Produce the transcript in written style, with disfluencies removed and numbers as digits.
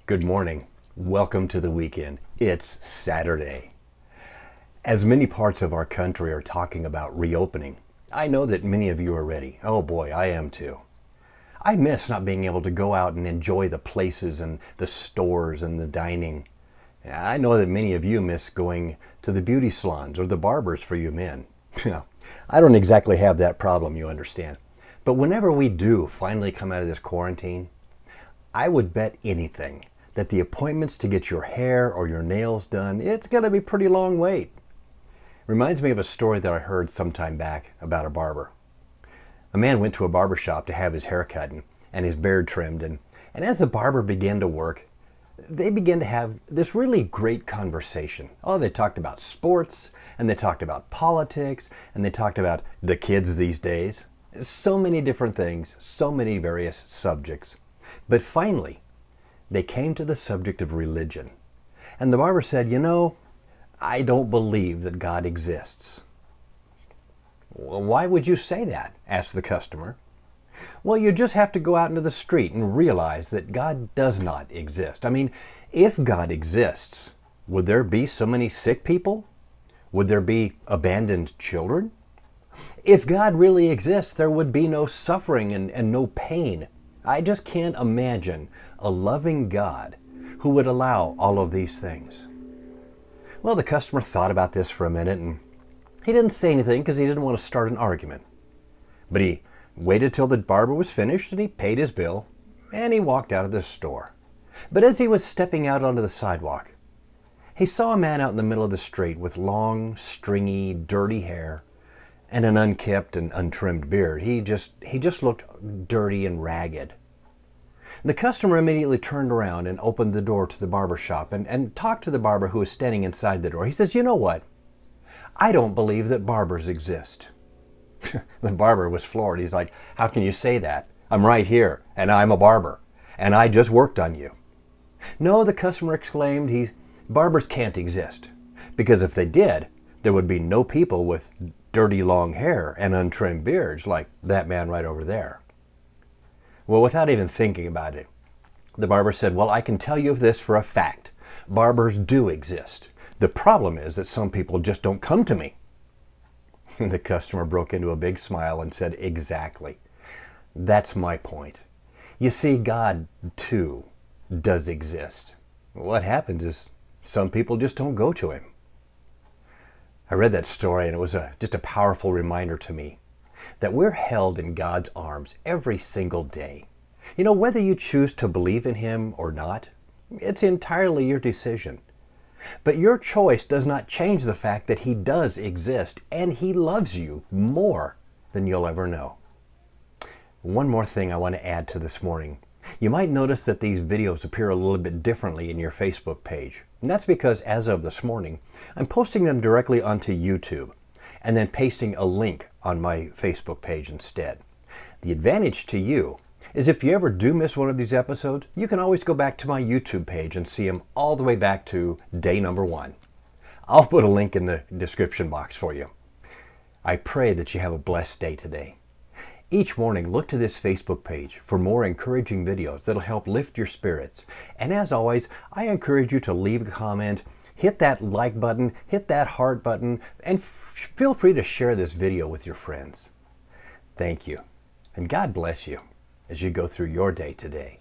Good morning. Welcome to the weekend. It's Saturday. As many parts of our country are talking about reopening, I know that many of you are ready. Oh boy, I am too. I miss not being able to go out and enjoy the places and the stores and the dining. I know that many of you miss going to the beauty salons or the barbers for you men. I don't exactly have that problem, you understand. But whenever we do finally come out of this quarantine, I would bet anything that the appointments to get your hair or your nails done, it's going to be a pretty long wait. Reminds me of a story that I heard some time back about a barber. A man went to a barber shop to have his hair cut and his beard trimmed, and as the barber began to work, they began to have this really great conversation. Oh, they talked about sports, and they talked about politics, and they talked about the kids these days. So many different things, so many various subjects. But finally, they came to the subject of religion. And the barber said, I don't believe that God exists. Well, why would you say that? Asked the customer. Well, you just have to go out into the street and realize that God does not exist. I mean, if God exists, would there be so many sick people? Would there be abandoned children? If God really exists, there would be no suffering and no pain. I just can't imagine a loving God who would allow all of these things. Well, the customer thought about this for a minute, and he didn't say anything because he didn't want to start an argument. But he waited till the barber was finished, and he paid his bill, and he walked out of the store. But as he was stepping out onto the sidewalk, he saw a man out in the middle of the street with long, stringy, dirty hair and an unkempt and untrimmed beard. He just looked dirty and ragged. The customer immediately turned around and opened the door to the barber shop and talked to the barber who was standing inside the door. He says, "You know what? I don't believe that barbers exist." The barber was floored. He's like, "How can you say that? I'm right here, and I'm a barber, and I just worked on you." "No," the customer exclaimed, barbers can't exist, because if they did, there would be no people with dirty long hair and untrimmed beards like that man right over there. Well, without even thinking about it, the barber said, "Well, I can tell you this for a fact. Barbers do exist. The problem is that some people just don't come to me." The customer broke into a big smile and said, "Exactly. That's my point. You see, God, too, does exist. What happens is some people just don't go to him." I read that story, and it was just a powerful reminder to me that we're held in God's arms every single day. Whether you choose to believe in him or not, it's entirely your decision. But your choice does not change the fact that he does exist, and he loves you more than you'll ever know. One more thing I want to add to this morning. You might notice that these videos appear a little bit differently in your Facebook page. And that's because as of this morning, I'm posting them directly onto YouTube and then pasting a link on my Facebook page instead. The advantage to you is if you ever do miss one of these episodes, you can always go back to my YouTube page and see them all the way back to day number 1. I'll put a link in the description box for you. I pray that you have a blessed day today. Each morning, look to this Facebook page for more encouraging videos that'll help lift your spirits. And as always, I encourage you to leave a comment, hit that like button, hit that heart button, and feel free to share this video with your friends. Thank you, and God bless you as you go through your day today.